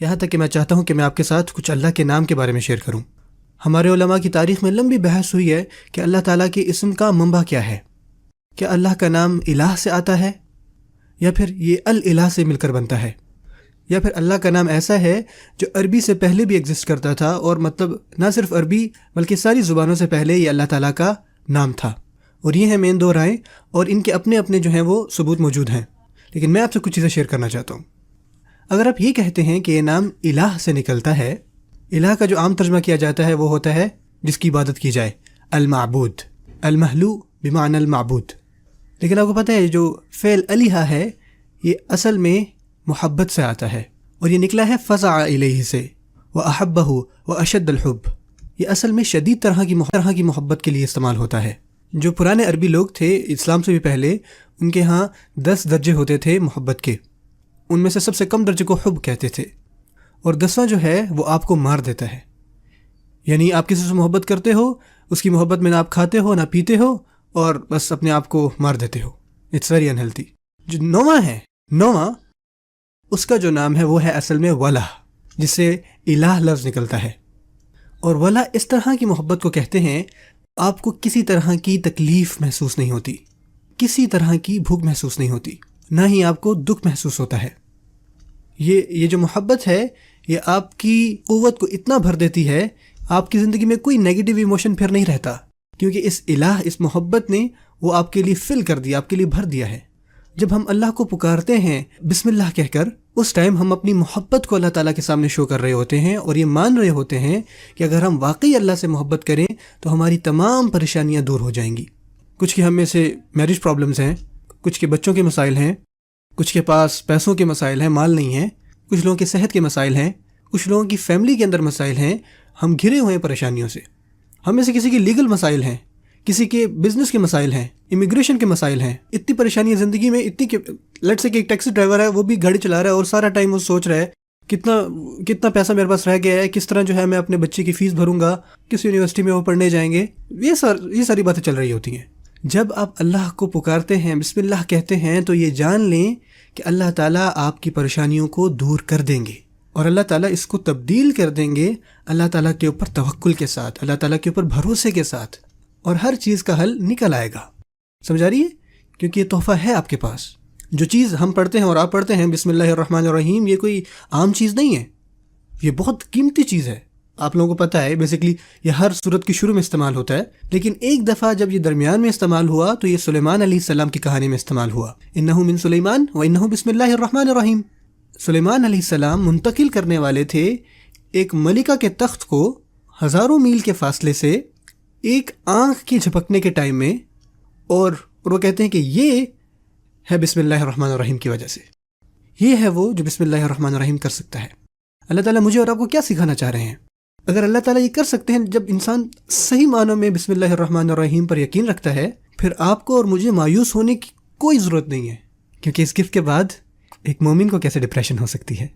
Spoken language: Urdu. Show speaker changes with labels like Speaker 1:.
Speaker 1: یہاں تک کہ میں چاہتا ہوں کہ میں آپ کے ساتھ کچھ اللہ کے نام کے بارے میں شیئر کروں۔ ہمارے علماء کی تاریخ میں لمبی بحث ہوئی ہے کہ اللہ تعالیٰ کے اسم کا منبع کیا ہے۔ کیا اللہ کا نام الہ سے آتا ہے، یا پھر یہ الالہ سے مل کر بنتا ہے، یا پھر اللہ کا نام ایسا ہے جو عربی سے پہلے بھی ایگزسٹ کرتا تھا، اور مطلب نہ صرف عربی بلکہ ساری زبانوں سے پہلے یہ اللہ تعالیٰ کا نام تھا۔ اور یہ ہیں مین دو رائے، اور ان کے اپنے اپنے جو ہیں وہ ثبوت موجود ہیں، لیکن میں آپ سے کچھ چیزیں شیئر کرنا چاہتا ہوں۔ اگر آپ یہ کہتے ہیں کہ یہ نام الہ سے نکلتا ہے، الہ کا جو عام ترجمہ کیا جاتا ہے وہ ہوتا ہے جس کی عبادت کی جائے، المعبود، المہلو بمعنی المعبود، لیکن آپ کو پتہ ہے جو فعل الہ ہے یہ اصل میں محبت سے آتا ہے، اور یہ نکلا ہے فزع الیہ سے، واحبہ واشد الحب۔ یہ اصل میں شدید طرح کی محبت کے لیے استعمال ہوتا ہے۔ جو پرانے عربی لوگ تھے اسلام سے بھی پہلے، ان کے ہاں 10 درجے ہوتے تھے محبت کے، ان میں سے سب سے کم درجے کو حب کہتے تھے، اور 10واں جو ہے وہ آپ کو مار دیتا ہے۔ یعنی آپ کسی سے محبت کرتے ہو، اس کی محبت میں نہ آپ کھاتے ہو نہ پیتے ہو، اور بس اپنے آپ کو مار دیتے ہو۔ It's very انہیلتھی۔ جو 9واں ہے، 9واں اس کا جو نام ہے وہ ہے اصل میں ولہ، جس سے الہ لفظ نکلتا ہے، اور ولہ اس طرح کی محبت کو کہتے ہیں آپ کو کسی طرح کی تکلیف محسوس نہیں ہوتی، کسی طرح کی بھوک محسوس نہیں ہوتی، نہ ہی آپ کو دکھ محسوس ہوتا ہے۔ یہ جو محبت ہے یہ آپ کی قوت کو اتنا بھر دیتی ہے، آپ کی زندگی میں کوئی نیگیٹو ایموشن پھر نہیں رہتا، کیونکہ اس الہ، اس محبت نے وہ آپ کے لیے فل کر دیا، آپ کے لیے بھر دیا ہے۔ جب ہم اللہ کو پکارتے ہیں بسم اللہ کہہ کر، اس ٹائم ہم اپنی محبت کو اللہ تعالیٰ کے سامنے شو کر رہے ہوتے ہیں، اور یہ مان رہے ہوتے ہیں کہ اگر ہم واقعی اللہ سے محبت کریں تو ہماری تمام پریشانیاں دور ہو جائیں گی۔ کچھ کے ہم میں سے میرج پرابلمز ہیں، کچھ کے بچوں کے مسائل ہیں، کچھ کے پاس پیسوں کے مسائل ہیں، مال نہیں ہے، کچھ لوگوں کے صحت کے مسائل ہیں، کچھ لوگوں کی فیملی کے اندر مسائل ہیں، ہم گھرے ہوئے ہیں پریشانیوں سے۔ ہم میں سے کسی کے لیگل مسائل ہیں، کسی کے بزنس کے مسائل ہیں، امیگریشن کے مسائل ہیں، اتنی پریشانیاں زندگی میں، اتنی کہ لیٹس سے کہ ایک ٹیکسی ڈرائیور ہے، وہ بھی گاڑی چلا رہا ہے اور سارا ٹائم وہ سوچ رہا ہے کتنا پیسہ میرے پاس رہ گیا ہے، کس طرح جو ہے میں اپنے بچے کی فیس بھروں گا، کس یونیورسٹی میں وہ پڑھنے جائیں گے، یہ ساری باتیں چل رہی ہوتی ہیں۔ جب آپ اللہ کو پکارتے ہیں، بسم اللہ کہتے ہیں، تو یہ جان لیں کہ اللہ تعالیٰ آپ کی پریشانیوں کو دور کر دیں گے، اور اللہ تعالیٰ اس کو تبدیل کر دیں گے اللہ تعالیٰ کے اوپر توکل کے ساتھ، اللہ تعالیٰ کے اوپر بھروسے کے ساتھ، اور ہر چیز کا حل نکل آئے گا۔ سمجھا رہی ہے؟ کیونکہ یہ تحفہ ہے آپ کے پاس۔ جو چیز ہم پڑھتے ہیں اور آپ پڑھتے ہیں بسم اللہ الرحمن الرحیم، یہ کوئی عام چیز نہیں ہے، یہ بہت قیمتی چیز ہے۔ آپ لوگوں کو پتہ ہے بیسیکلی یہ ہر سورت کی شروع میں استعمال ہوتا ہے، لیکن ایک دفعہ جب یہ درمیان میں استعمال ہوا تو یہ سلیمان علیہ السلام کی کہانی میں استعمال ہوا، انہ من سلیمان و انہ بسم اللہ الرحمن الرحیم۔ سلیمان علیہ السلام منتقل کرنے والے تھے ایک ملکہ کے تخت کو ہزاروں میل کے فاصلے سے، ایک آنکھ کی جھپکنے کے ٹائم میں، اور وہ کہتے ہیں کہ یہ ہے بسم اللہ الرحمن الرحیم کی وجہ سے، یہ ہے وہ جو بسم اللہ الرحمن الرحیم کر سکتا ہے۔ اللہ تعالیٰ مجھے اور آپ کو کیا سکھانا چاہ رہے ہیں؟ اگر اللہ تعالیٰ یہ کر سکتے ہیں، جب انسان صحیح معنوں میں بسم اللہ الرحمن الرحیم پر یقین رکھتا ہے، پھر آپ کو اور مجھے مایوس ہونے کی کوئی ضرورت نہیں ہے، کیونکہ اس گفٹ کے بعد ایک مومن کو کیسے ڈپریشن ہو سکتی ہے۔